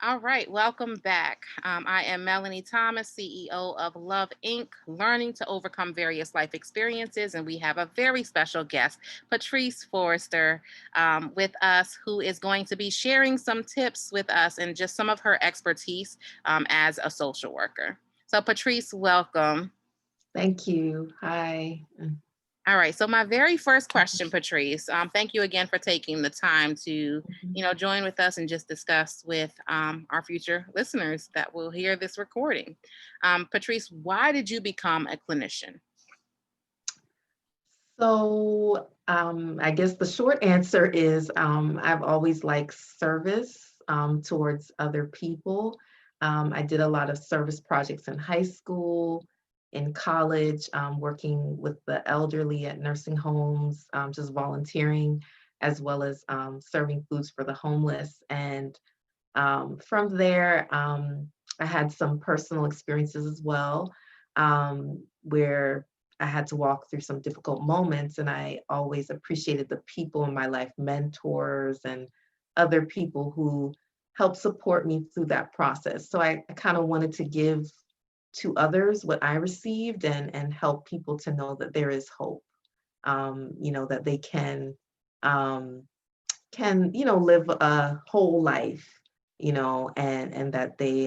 All right, welcome back. I am Melanie Thomas, CEO of Love Inc., learning to overcome various life experiences. And we have a very special guest, Patrice Forrester, with us, who is going to be sharing some tips with us and just some of her expertise as a social worker. So, Patrice, welcome. Thank you. Hi. All right. So my very first question, Patrice, thank you again for taking the time to, Mhm. join with us and just discuss with our future listeners that will hear this recording. Patrice, why did you become a clinician? I guess the short answer is I've always liked service towards other people. I did a lot of service projects in high school, in college, working with the elderly at nursing homes, just volunteering, as well as serving foods for the homeless. And from there, I had some personal experiences as well, where I had to walk through some difficult moments, and I always appreciated the people in my life, mentors and other people who helped support me through that process. So I kind of wanted to give to others what I received and help people to know that there is hope. That they um, can live a whole life, and that they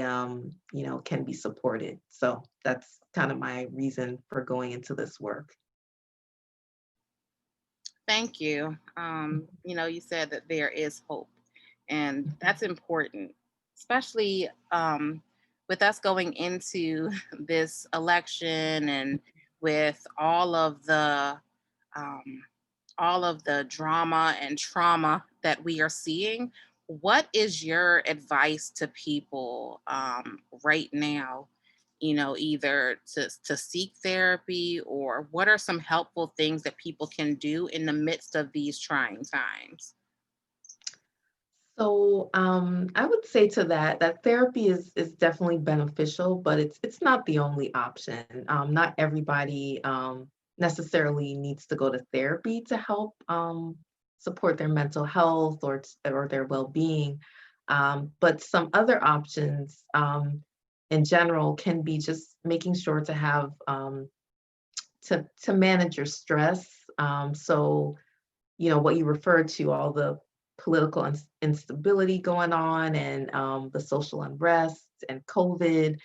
can be supported. So that's kind of my reason for going into this work. Thank you. You said that there is hope, and that's important, especially with us going into this election and with um, all of the drama and trauma that we are seeing. What is your advice to people right now? Either to seek therapy, or what are some helpful things that people can do in the midst of these trying times? I would say to that therapy is definitely beneficial, but it's not the only option. Not everybody necessarily needs to go to therapy to help support their mental health or their well-being. But some other options in general can be just making sure to have to manage your stress. What you referred to, all the political instability going on, and the social unrest and COVID.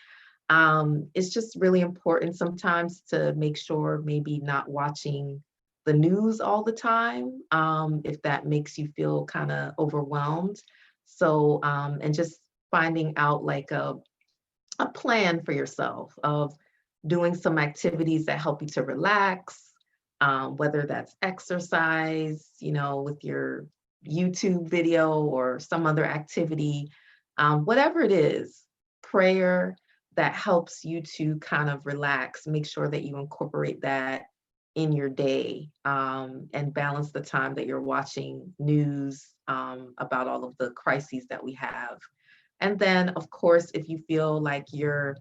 It's just really important sometimes to make sure maybe not watching the news all the time, if that makes you feel kind of overwhelmed. And just finding out like a plan for yourself of doing some activities that help you to relax, whether that's exercise, with your YouTube video or some other activity, whatever it is, prayer that helps you to kind of relax. Make sure that you incorporate that in your day, and balance the time that you're watching news about all of the crises that we have. And then, of course, if you feel like you're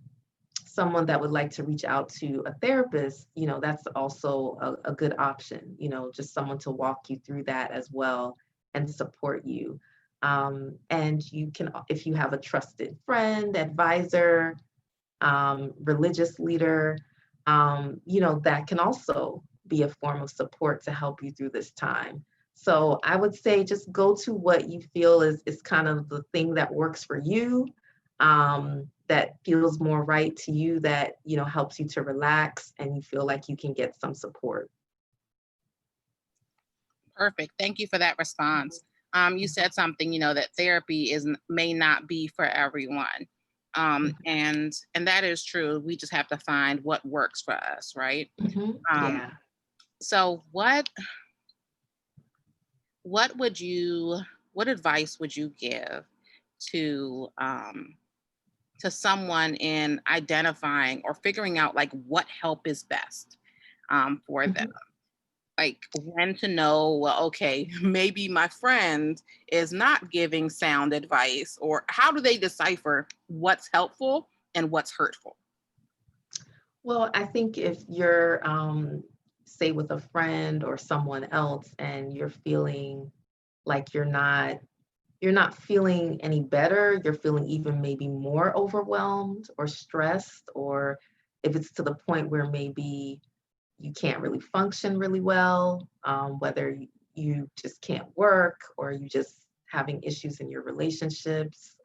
someone that would like to reach out to a therapist, that's also a good option, just someone to walk you through that as well and support you. And you can, if you have a trusted friend, advisor, religious leader, that can also be a form of support to help you through this time. So I would say just go to what you feel is kind of the thing that works for you, that feels more right to you, that helps you to relax and you feel like you can get some support. Perfect. Thank you for that response. You Mhm. said something, that therapy may not be for everyone. And that is true. We just have to find what works for us, right? Um, Yeah. so what would you what advice would you give to someone in identifying or figuring out like what help is best for them? Mhm. Like when to know, well, okay, maybe my friend is not giving sound advice, or how do they decipher what's helpful and what's hurtful? Well, I think if you're, say, with a friend or someone else, and you're feeling like you're not you're not feeling any better, you're feeling even maybe more overwhelmed or stressed, or if it's to the point where maybe you can't really function really well, whether you just can't work or you just having issues in your relationships,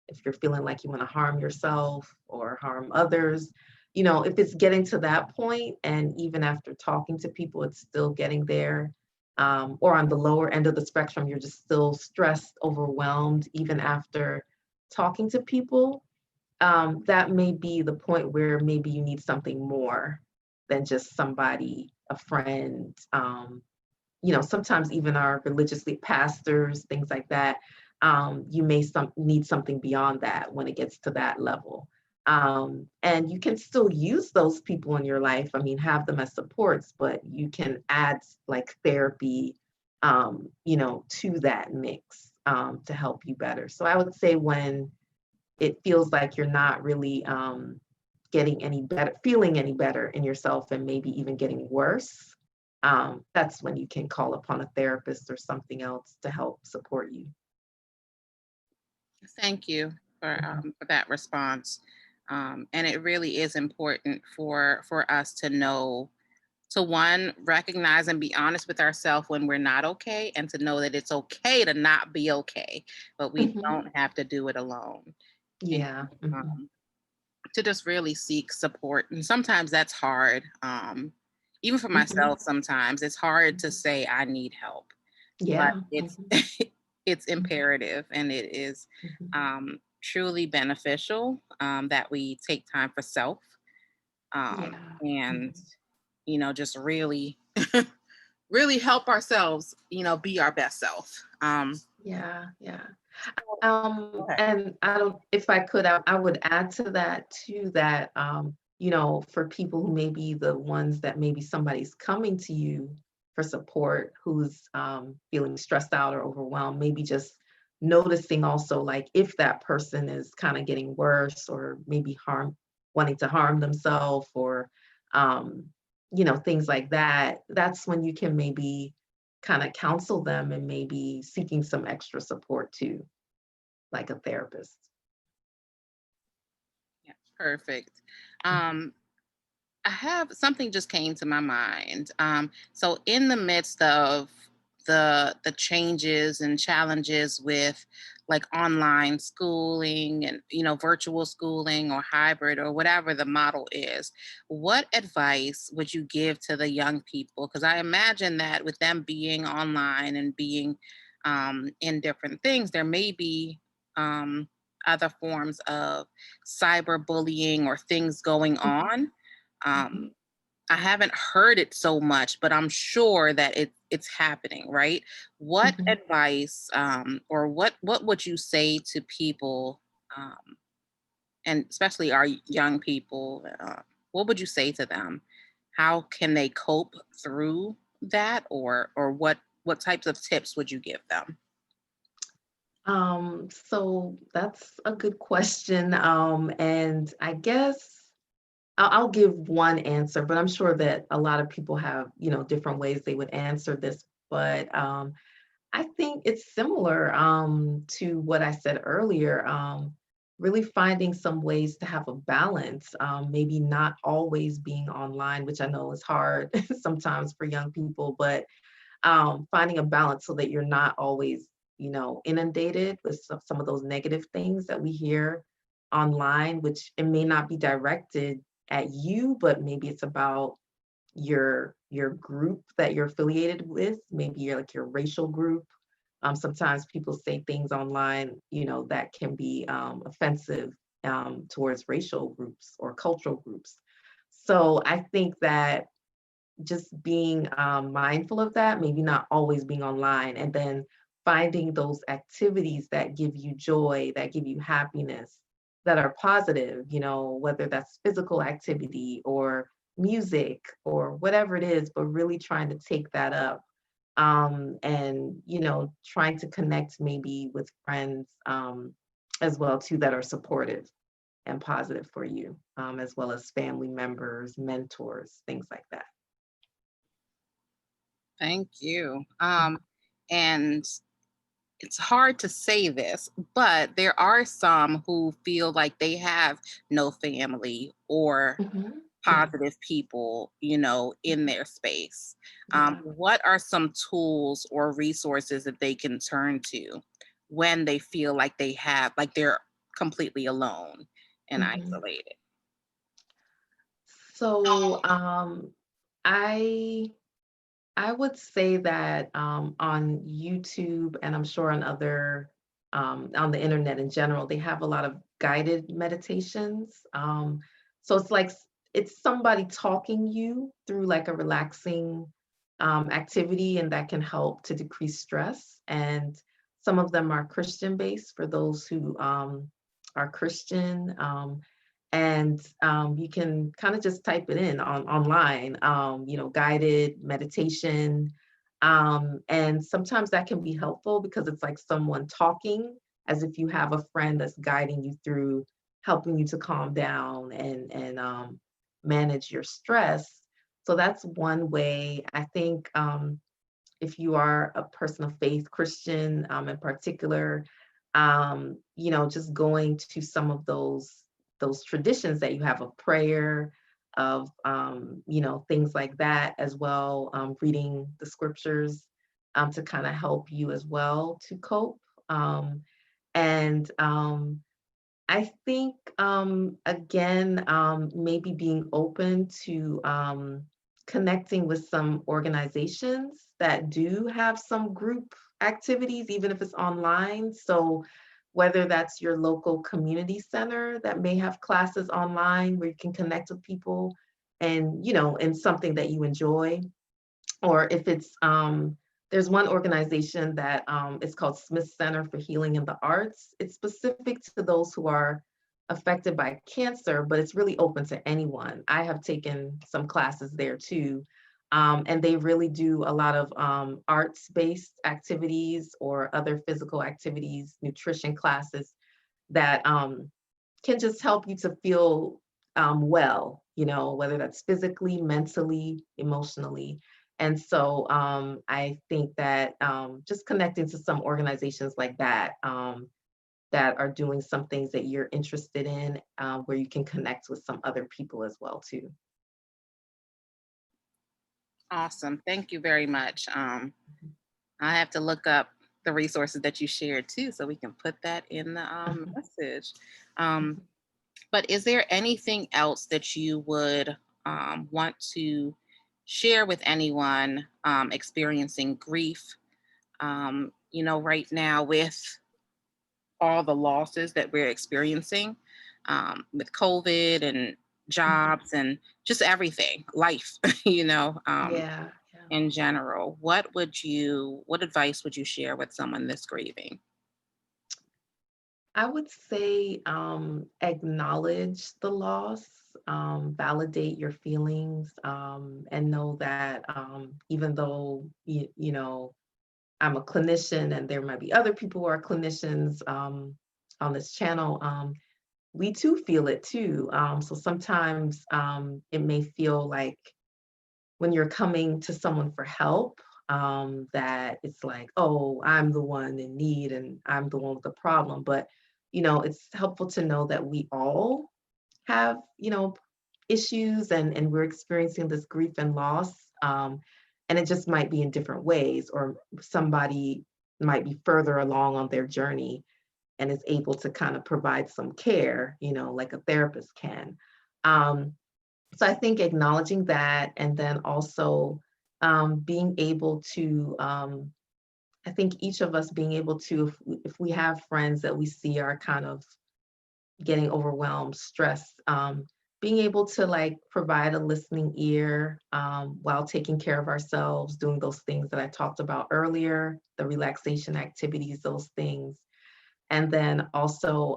if you're feeling like you want to harm yourself or harm others, if it's getting to that point, and even after talking to people, it's still getting there, or on the lower end of the spectrum, you're just still stressed, overwhelmed, even after talking to people, that may be the point where maybe you need something more than just somebody, a friend. Sometimes even our religiously pastors, things like that. You may need something beyond that when it gets to that level. And you can still use those people in your life. I mean, have them as supports, but you can add like therapy, to that mix, to help you better. So I would say when it feels like you're not really getting any better, feeling any better in yourself, and maybe even getting worse, that's when you can call upon a therapist or something else to help support you. Thank you Mhm. for that response. And it really is important for us to know, to one, recognize and be honest with ourselves when we're not okay, and to know that it's okay to not be okay, but we Mhm. don't have to do it alone. And Yeah. Mhm. to just really seek support. And sometimes that's hard. Even for Mhm. myself, sometimes it's hard to say I need help, but Yeah. it's Mhm. it's Mhm. imperative, and it is Mhm. truly beneficial, that we take time for self, Yeah. and Mhm. just really really help ourselves, be our best self. Yeah. Yeah. Go ahead. And I don't, if I could, I would add to that too, that, for people who may be the ones that maybe somebody's coming to you for support, who's feeling stressed out or overwhelmed, maybe just noticing also like if that person is kind of getting worse or maybe wanting to harm themselves, or, um, things like that, that's when you can maybe kind of counsel them and maybe seeking some extra support too, like a therapist. Yeah, perfect. Mhm, um I have something just came to my mind. So in the midst of the changes and challenges with like online schooling and virtual schooling or hybrid or whatever the model is, what advice would you give to the young people? Because I imagine that with them being online and being in different things, there may be other forms of cyberbullying or things going mhm, on. mhm, um, I haven't heard it so much, but I'm sure that it's happening, right? What mhm. advice, or what would you say to people, and especially our young people? What would you say to them? How can they cope through that, or what types of tips would you give them? So that's a good question. And I guess I'll give one answer, but I'm sure that a lot of people have, different ways they would answer this. But I think it's similar, to what I said earlier. Really finding some ways to have a balance, maybe not always being online, which I know is hard sometimes for young people, but finding a balance so that you're not always, inundated with some of those negative things that we hear online, which it may not be directed at you, but maybe it's about your group that you're affiliated with, maybe your racial group. Sometimes people say things online, that can be offensive, towards racial groups or cultural groups. So I think that just being mindful of that, maybe not always being online, and then finding those activities that give you joy, that give you happiness, that are positive, whether that's physical activity or music or whatever it is, but really trying to take that up, and trying to connect maybe with friends, as well too, that are supportive and positive for you, as well as family members, mentors, things like that. Thank you. Mhm. And it's hard to say this, but there are some who feel like they have no family or Mhm. Yeah. positive people, in Mhm. their space. Yeah. What are some tools or resources that they can turn to when they feel like they're completely alone and Mhm. isolated? So, I I would say that on YouTube, and I'm sure on other on the internet in general, they have a lot of guided meditations. So it's somebody talking you through like a relaxing activity, and that can help to decrease stress. And some of them are Christian based for those who are Christian. And you can kind of just type it in online, guided meditation. And sometimes that can be helpful because it's like someone talking as if you have a friend that's guiding you through, helping you to calm down and manage your stress. So that's one way. I think if you are a person of faith, Christian in particular, just going to some of those traditions that you have of prayer, of things like that as well, reading the scriptures to kind of help you as well to cope. And I think, again, maybe being open to connecting with some organizations that do have some group activities, even if it's online. So, whether that's your local community center that may have classes online where you can connect with people and, in something that you enjoy, or if it's there's one organization that is called Smith Center for Healing in the Arts. It's specific to those who are affected by cancer, but it's really open to anyone. I have taken some classes there too. And they really do a lot of arts-based activities or other physical activities, nutrition classes that can just help you to feel well, whether that's physically, mentally, emotionally. And so I think that just connecting to some organizations like that that are doing some things that you're interested in, where you can connect with some other people as well too. Awesome. Thank you very much. I have to look up the resources that you shared too, so we can put that in the message. Um, but is there anything else that you would want to share with anyone experiencing grief? Right now with all the losses that we're experiencing with COVID and jobs and just everything, life, Yeah, yeah. in general. What advice would you share with someone that's grieving? I would say acknowledge the loss, validate your feelings, and know that even though I'm a clinician and there might be other people who are clinicians on this channel, we too feel it too. So sometimes it may feel like when you're coming to someone for help, that it's like, oh, I'm the one in need and I'm the one with the problem. But, it's helpful to know that we all have, issues and we're experiencing this grief and loss. And it just might be in different ways, or somebody might be further along on their journey and is able to kind of provide some care, like a therapist can. Um, so I think acknowledging that, and then also being able to, I think each of us being able to, if we have friends that we see are kind of getting overwhelmed, stressed, being able to like provide a listening ear while taking care of ourselves, doing those things that I talked about earlier, the relaxation activities, those things. And then also,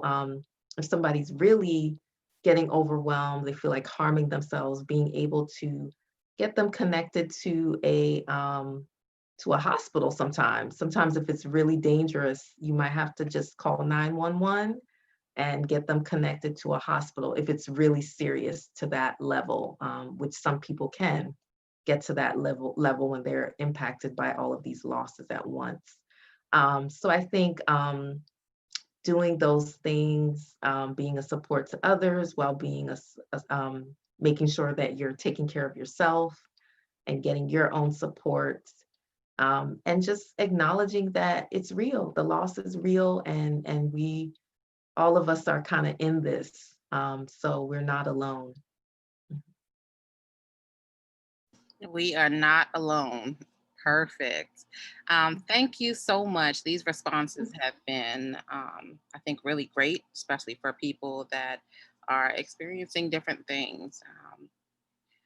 if somebody's really getting overwhelmed, they feel like harming themselves, being able to get them connected to a hospital sometimes. Sometimes if it's really dangerous, you might have to just call 911 and get them connected to a hospital if it's really serious to that level, which some people can get to that level when they're impacted by all of these losses at once. So I think doing those things, being a support to others while being making sure that you're taking care of yourself and getting your own support, and just acknowledging that it's real. The loss is real, and we all of us are kind of in this, so we're not alone. We are not alone. Perfect. Thank you so much. These responses have been, I think, really great, especially for people that are experiencing different things.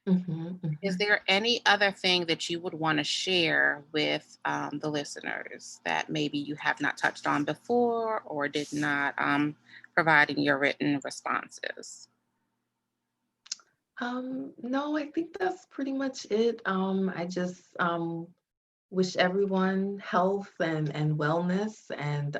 Mhm, Is mhm. there any other thing that you would want to share with the listeners that maybe you have not touched on before or did not provide in your written responses? No, I think that's pretty much it. I just wish everyone health and wellness, and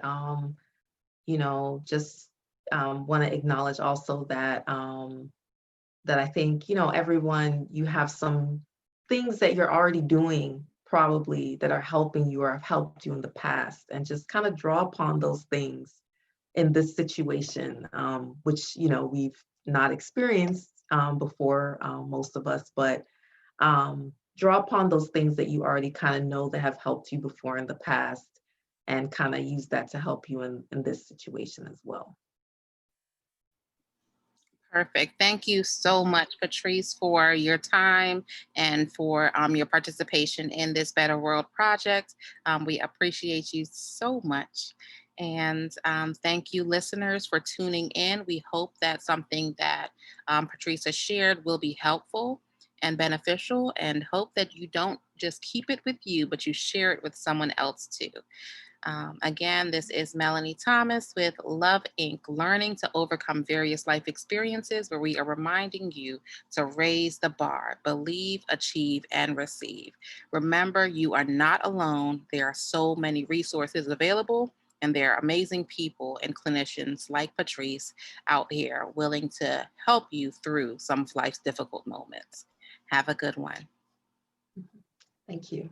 just want to acknowledge also that I think, everyone, you have some things that you're already doing probably that are helping you or have helped you in the past, and just kind of draw upon those things in this situation, which, we've not experienced before, most of us, but draw upon those things that you already kind of know that have helped you before in the past, and kind of use that to help you in this situation as well. Perfect. Thank you so much, Patrice, for your time and for your participation in this Better World project. We appreciate you so much. And thank you, listeners, for tuning in. We hope that something that Patrice has shared will be helpful and beneficial, and hope that you don't just keep it with you, but you share it with someone else too. Again, this is Melanie Thomas with Love Inc., learning to overcome various life experiences, where we are reminding you to raise the bar, believe, achieve, and receive. Remember, you are not alone. There are so many resources available, and there are amazing people and clinicians like Patrice out here willing to help you through some of life's difficult moments. Have a good one. Thank you.